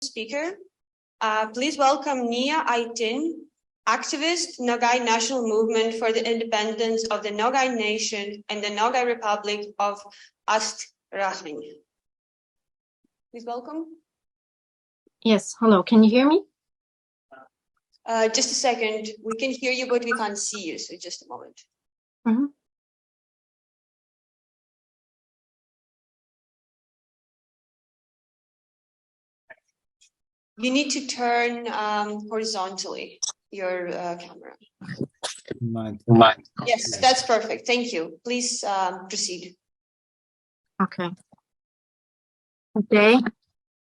speaker. Please welcome Nia Aytin, activist, Nogai National Movement for the Independence of the Nogai Nation and the Nogai Republic of Astrakhan. Please welcome. Yes, hello, can you hear me? Just a second. We can hear you, but we can't see you, so just a moment. Mm-hmm. You need to turn horizontally your camera. Yes, that's perfect. Thank you. Please proceed. Okay. Okay.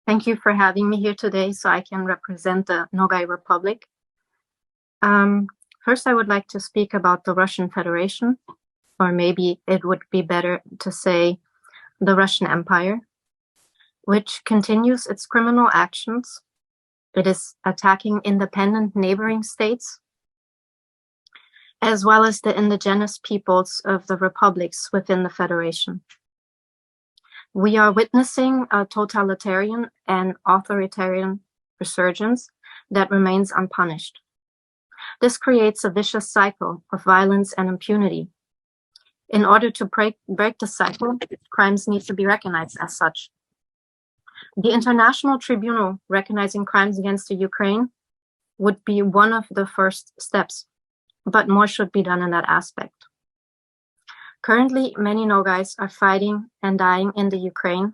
Thank you for having me here today so I can represent the Nogai Republic. First, I would like to speak about the Russian Federation, or maybe it would be better to say the Russian Empire, which continues its criminal actions. It is attacking independent neighboring states, as well as the indigenous peoples of the republics within the Federation. We are witnessing a totalitarian and authoritarian resurgence that remains unpunished. This creates a vicious cycle of violence and impunity. In order to break the cycle, crimes need to be recognized as such. The International Tribunal recognizing crimes against the Ukraine would be one of the first steps, but more should be done in that aspect. Currently, many Nogais are fighting and dying in the Ukraine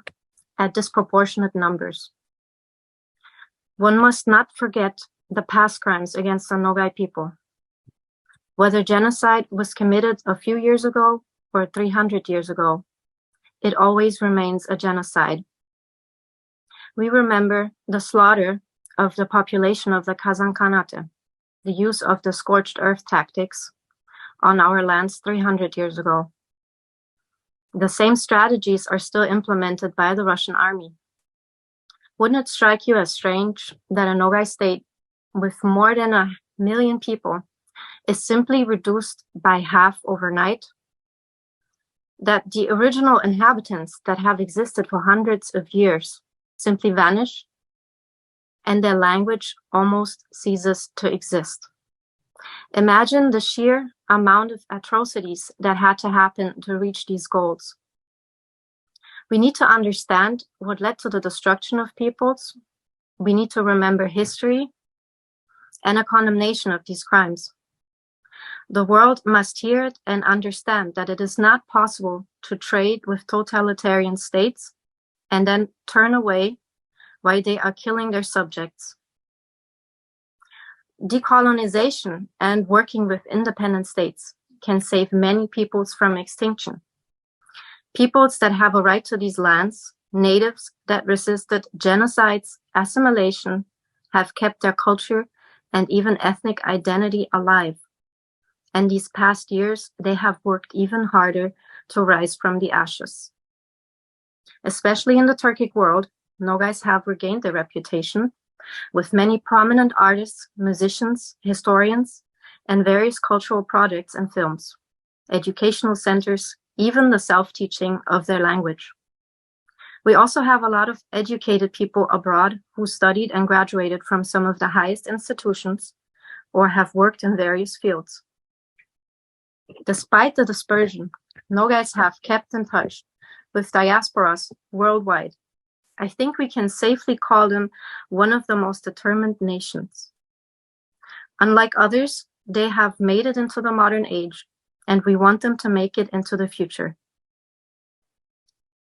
at disproportionate numbers. One must not forget the past crimes against the Nogai people. Whether genocide was committed a few years ago or 300 years ago, it always remains a genocide. We remember the slaughter of the population of the Kazan Khanate, the use of the scorched earth tactics on our lands 300 years ago. The same strategies are still implemented by the Russian army. Wouldn't it strike you as strange that a Nogai state with more than 1 million people is simply reduced by half overnight? That the original inhabitants that have existed for hundreds of years simply vanish, and their language almost ceases to exist. Imagine the sheer amount of atrocities that had to happen to reach these goals. We need to understand what led to the destruction of peoples. We need to remember history and a condemnation of these crimes. The world must hear it and understand that it is not possible to trade with totalitarian states and then turn away while they are killing their subjects. Decolonization and working with independent states can save many peoples from extinction. Peoples that have a right to these lands, natives that resisted genocides, assimilation, have kept their culture and even ethnic identity alive. And these past years, they have worked even harder to rise from the ashes. Especially in the Turkic world, Nogais have regained their reputation with many prominent artists, musicians, historians, and various cultural projects and films, educational centers, even the self-teaching of their language. We also have a lot of educated people abroad who studied and graduated from some of the highest institutions or have worked in various fields. Despite the dispersion, Nogais have kept in touch with diasporas worldwide. I think we can safely call them one of the most determined nations. Unlike others, they have made it into the modern age, and we want them to make it into the future.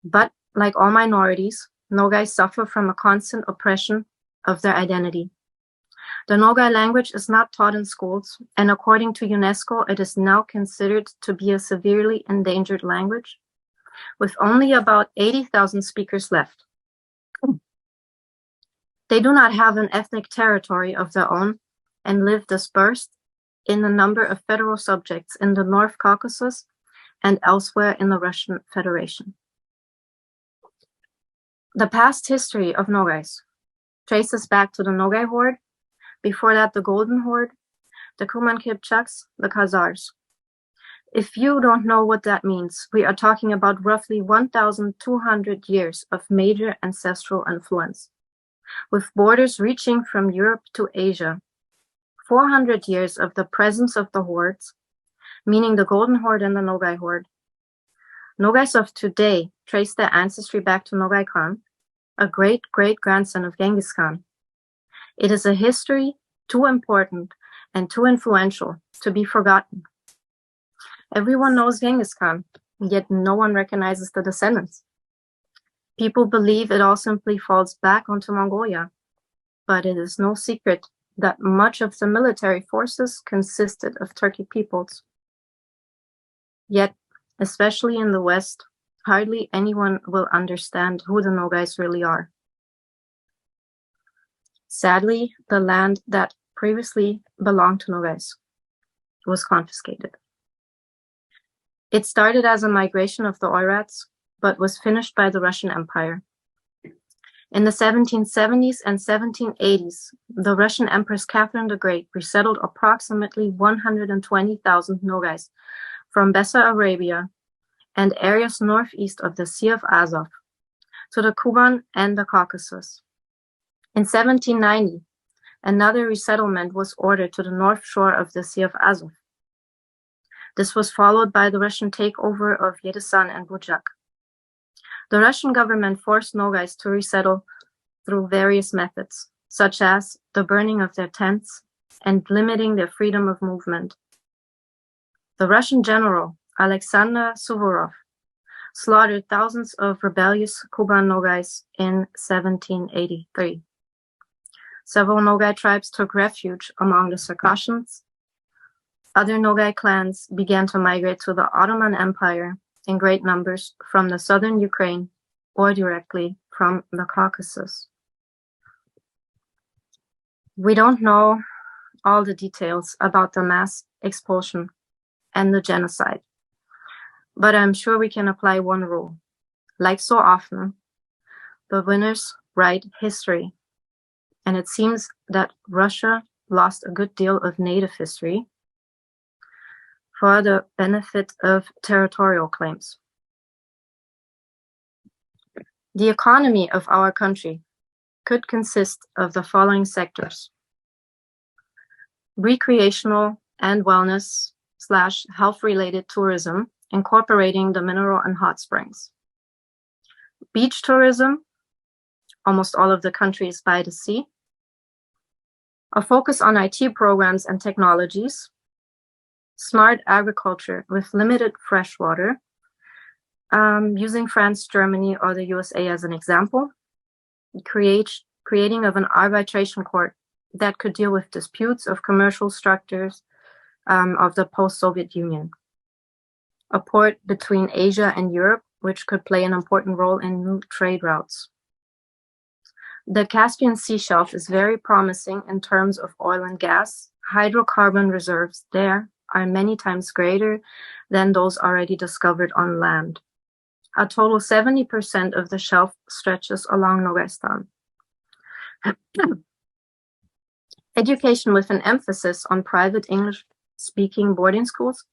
But like all minorities, Nogais suffer from a constant oppression of their identity. The Nogai language is not taught in schools, and according to UNESCO, it is now considered to be a severely endangered language, with only about 80,000 speakers left. They do not have an ethnic territory of their own and live dispersed in a number of federal subjects in the North Caucasus and elsewhere in the Russian Federation. The past history of Nogais traces back to the Nogai Horde, before that the Golden Horde, the Kuman Kipchaks, the Khazars. If you don't know what that means, we are talking about roughly 1,200 years of major ancestral influence. with borders reaching from Europe to Asia. 400 years of the presence of the hordes, meaning the Golden Horde and the Nogai Horde. Nogais of today trace their ancestry back to Nogai Khan, a great-great-grandson of Genghis Khan. It is a history too important and too influential to be forgotten. Everyone knows Genghis Khan, yet no one recognizes the descendants. People believe it all simply falls back onto Mongolia, but it is no secret that much of the military forces consisted of Turkic peoples. Yet, especially in the West, hardly anyone will understand who the Nogais really are. Sadly, the land that previously belonged to Nogais was confiscated. It started as a migration of the Oirats, but was finished by the Russian Empire. In the 1770s and 1780s, the Russian Empress Catherine the Great resettled approximately 120,000 Nogais from Bessarabia and areas northeast of the Sea of Azov to the Kuban and the Caucasus. In 1790, another resettlement was ordered to the north shore of the Sea of Azov. This was followed by the Russian takeover of Yeresan and Budjak. The Russian government forced Nogais to resettle through various methods, such as the burning of their tents and limiting their freedom of movement. The Russian general, Alexander Suvorov, slaughtered thousands of rebellious Kuban Nogais in 1783. Several Nogai tribes took refuge among the Circassians. Other Nogai clans began to migrate to the Ottoman Empire in great numbers from the southern Ukraine or directly from the Caucasus. We don't know all the details about the mass expulsion and the genocide, but I'm sure we can apply one rule. Like so often, the winners write history, and it seems that Russia lost a good deal of native history for the benefit of territorial claims. The economy of our country could consist of the following sectors: recreational and wellness / health-related tourism, incorporating the mineral and hot springs; beach tourism, almost all of the country is by the sea; a focus on IT programs and technologies; smart agriculture with limited fresh water, using France, Germany, or the USA as an example; creating of an arbitration court that could deal with disputes of commercial structures of the post-Soviet Union; a port between Asia and Europe, which could play an important role in new trade routes. The Caspian Sea shelf is very promising in terms of oil and gas. Hydrocarbon reserves there are many times greater than those already discovered on land. A total 70% of the shelf stretches along Nogaistan. Education with an emphasis on private English-speaking boarding schools,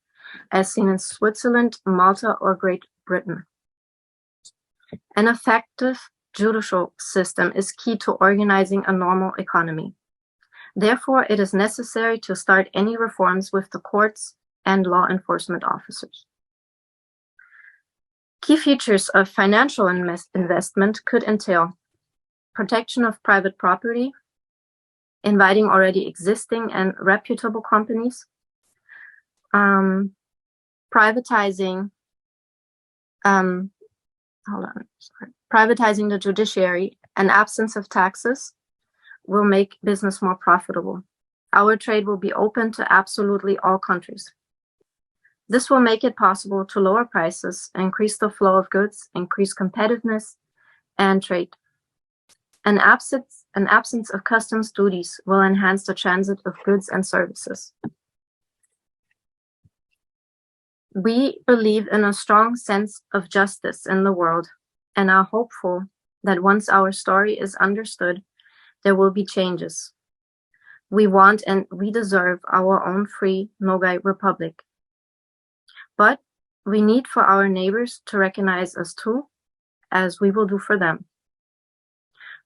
as seen in Switzerland, Malta, or Great Britain. An effective judicial system is key to organizing a normal economy. Therefore, it is necessary to start any reforms with the courts and law enforcement officers. Key features of financial investment could entail protection of private property, inviting already existing and reputable companies, privatizing the judiciary, and absence of taxes will make business more profitable. Our trade will be open to absolutely all countries. This will make it possible to lower prices, increase the flow of goods, increase competitiveness, and trade. An absence of customs duties will enhance the transit of goods and services. We believe in a strong sense of justice in the world and are hopeful that once our story is understood, there will be changes. We want and we deserve our own free Nogai Republic. But we need for our neighbors to recognize us too, as we will do for them.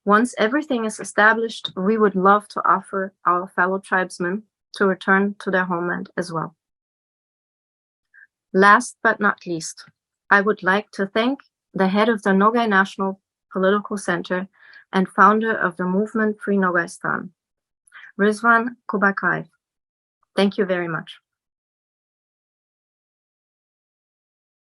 Once everything is established, we would love to offer our fellow tribesmen to return to their homeland as well. Last but not least, I would like to thank the head of the Nogai National Political Center and founder of the movement Free Nogaistan, Rizwan Kubakaev. Thank you very much.